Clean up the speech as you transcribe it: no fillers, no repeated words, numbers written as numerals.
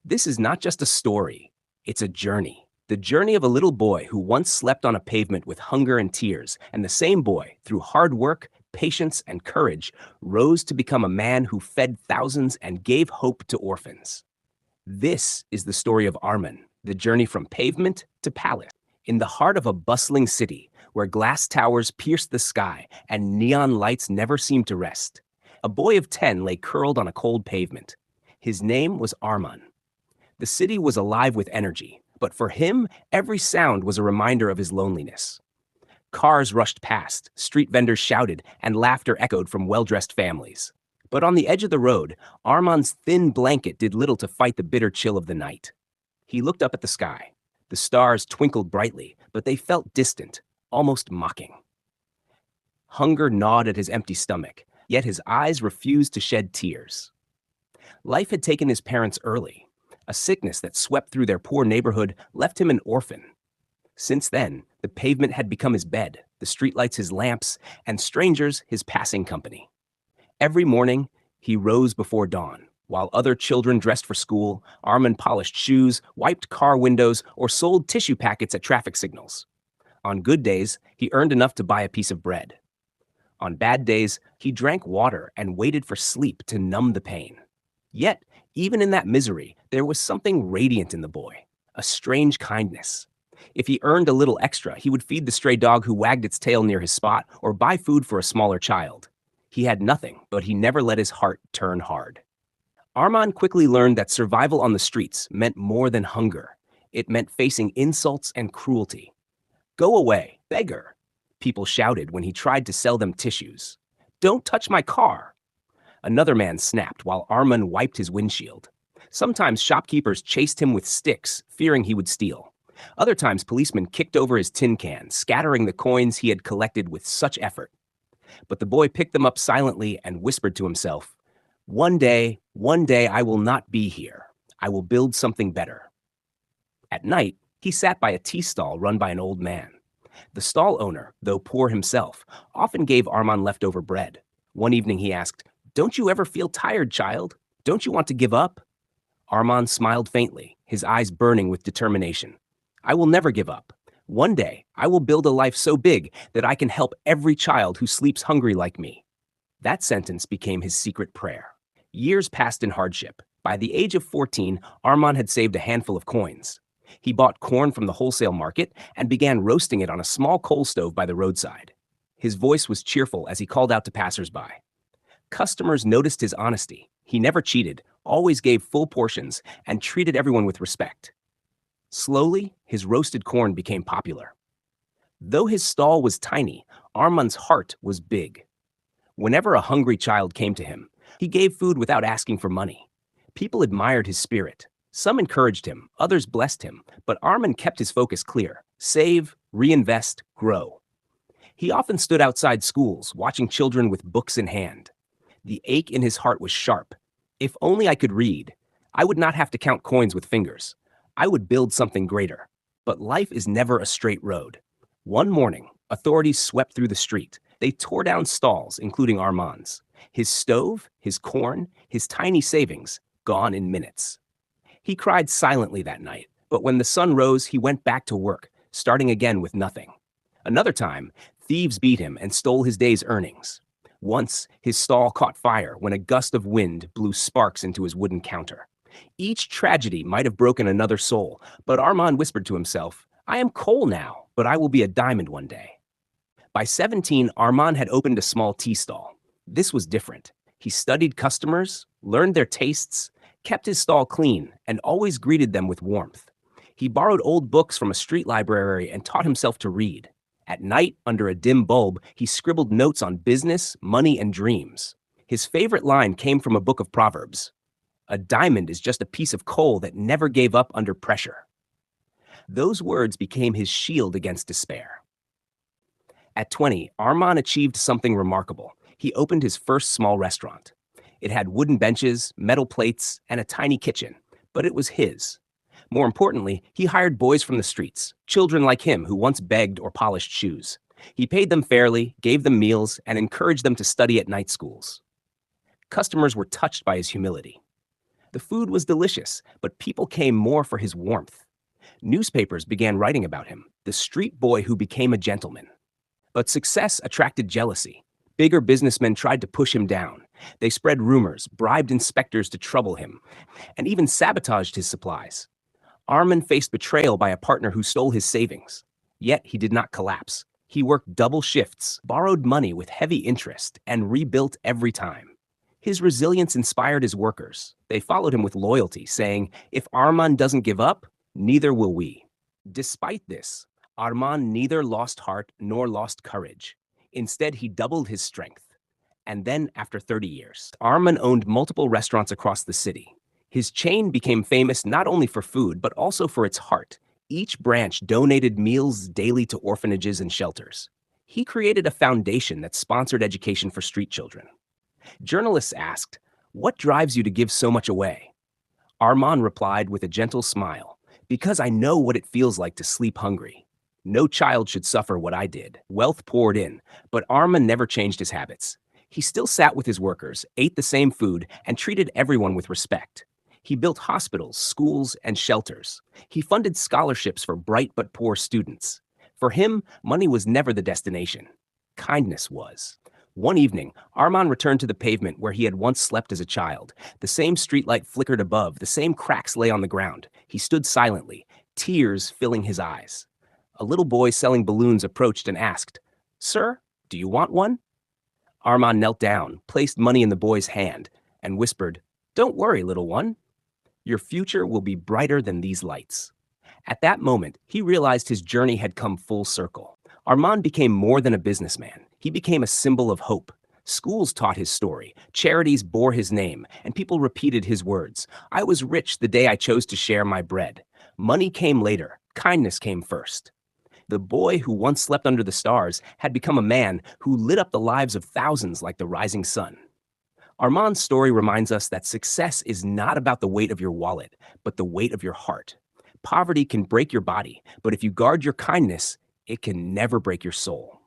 This is not just a story, it's a journey. The journey of a little boy who once slept on a pavement with hunger and tears, and the same boy, through hard work, patience, and courage, rose to become a man who fed thousands and gave hope to orphans. This is the story of Arman, the journey from pavement to palace. In the heart of a bustling city, where glass towers pierced the sky and neon lights never seemed to rest, a boy of 10 lay curled on a cold pavement. His name was Arman. The city was alive with energy, but for him, every sound was a reminder of his loneliness. Cars rushed past, street vendors shouted, and laughter echoed from well-dressed families. But on the edge of the road, Arman's thin blanket did little to fight the bitter chill of the night. He looked up at the sky. The stars twinkled brightly, but they felt distant, almost mocking. Hunger gnawed at his empty stomach, yet his eyes refused to shed tears. Life had taken his parents early. A sickness that swept through their poor neighborhood left him an orphan. Since then, the pavement had become his bed, the streetlights his lamps, and strangers his passing company. Every morning, he rose before dawn. While other children dressed for school, Arman polished shoes, wiped car windows, or sold tissue packets at traffic signals. On good days, he earned enough to buy a piece of bread. On bad days, he drank water and waited for sleep to numb the pain. Yet, even in that misery, there was something radiant in the boy, a strange kindness. If he earned a little extra, he would feed the stray dog who wagged its tail near his spot or buy food for a smaller child. He had nothing, but he never let his heart turn hard. Arman quickly learned that survival on the streets meant more than hunger. It meant facing insults and cruelty. "Go away, beggar," people shouted when he tried to sell them tissues. "Don't touch my car." Another man snapped while Arman wiped his windshield. Sometimes shopkeepers chased him with sticks, fearing he would steal. Other times policemen kicked over his tin can, scattering the coins he had collected with such effort. But the boy picked them up silently and whispered to himself, one day, I will not be here. I will build something better." At night, he sat by a tea stall run by an old man. The stall owner, though poor himself, often gave Arman leftover bread. One evening he asked, "Don't you ever feel tired, child? Don't you want to give up?" Arman smiled faintly, his eyes burning with determination. "I will never give up. One day, I will build a life so big that I can help every child who sleeps hungry like me." That sentence became his secret prayer. Years passed in hardship. By the age of 14, Arman had saved a handful of coins. He bought corn from the wholesale market and began roasting it on a small coal stove by the roadside. His voice was cheerful as he called out to passersby. Customers noticed his honesty. He never cheated, always gave full portions, and treated everyone with respect. Slowly, his roasted corn became popular. Though his stall was tiny, Arman's heart was big. Whenever a hungry child came to him, he gave food without asking for money. People admired his spirit. Some encouraged him, others blessed him, but Arman kept his focus clear: save, reinvest, grow. He often stood outside schools, watching children with books in hand. The ache in his heart was sharp. If only I could read, I would not have to count coins with fingers. I would build something greater. But life is never a straight road. One morning, authorities swept through the street. They tore down stalls, including Arman's. His stove, his corn, his tiny savings, gone in minutes. He cried silently that night, but when the sun rose, he went back to work, starting again with nothing. Another time, thieves beat him and stole his day's earnings. Once, his stall caught fire when a gust of wind blew sparks into his wooden counter. Each tragedy might have broken another soul, but Arman whispered to himself, "I am coal now, but I will be a diamond one day." By 17, Arman had opened a small tea stall. This was different. He studied customers, learned their tastes, kept his stall clean, and always greeted them with warmth. He borrowed old books from a street library and taught himself to read. At night, under a dim bulb, he scribbled notes on business, money, and dreams. His favorite line came from a book of Proverbs: "A diamond is just a piece of coal that never gave up under pressure." Those words became his shield against despair. At 20, Arman achieved something remarkable. He opened his first small restaurant. It had wooden benches, metal plates, and a tiny kitchen, but it was his. More importantly, he hired boys from the streets, children like him who once begged or polished shoes. He paid them fairly, gave them meals, and encouraged them to study at night schools. Customers were touched by his humility. The food was delicious, but people came more for his warmth. Newspapers began writing about him, the street boy who became a gentleman. But success attracted jealousy. Bigger businessmen tried to push him down. They spread rumors, bribed inspectors to trouble him, and even sabotaged his supplies. Arman faced betrayal by a partner who stole his savings. Yet he did not collapse. He worked double shifts, borrowed money with heavy interest, and rebuilt every time. His resilience inspired his workers. They followed him with loyalty, saying, "If Arman doesn't give up, neither will we." Despite this, Arman neither lost heart nor lost courage. Instead, he doubled his strength. And then, after 30 years, Arman owned multiple restaurants across the city. His chain became famous not only for food, but also for its heart. Each branch donated meals daily to orphanages and shelters. He created a foundation that sponsored education for street children. Journalists asked, "What drives you to give so much away?" Arman replied with a gentle smile, "Because I know what it feels like to sleep hungry. No child should suffer what I did." Wealth poured in, but Arman never changed his habits. He still sat with his workers, ate the same food, and treated everyone with respect. He built hospitals, schools, and shelters. He funded scholarships for bright but poor students. For him, money was never the destination. Kindness was. One evening, Arman returned to the pavement where he had once slept as a child. The same streetlight flickered above, the same cracks lay on the ground. He stood silently, tears filling his eyes. A little boy selling balloons approached and asked, "Sir, do you want one?" Arman knelt down, placed money in the boy's hand, and whispered, "Don't worry, little one. Your future will be brighter than these lights." At that moment, he realized his journey had come full circle. Arman became more than a businessman. He became a symbol of hope. Schools taught his story, charities bore his name, and people repeated his words. "I was rich the day I chose to share my bread." Money came later. Kindness came first. The boy who once slept under the stars had become a man who lit up the lives of thousands like the rising sun. Arman's story reminds us that success is not about the weight of your wallet, but the weight of your heart. Poverty can break your body, but if you guard your kindness, it can never break your soul.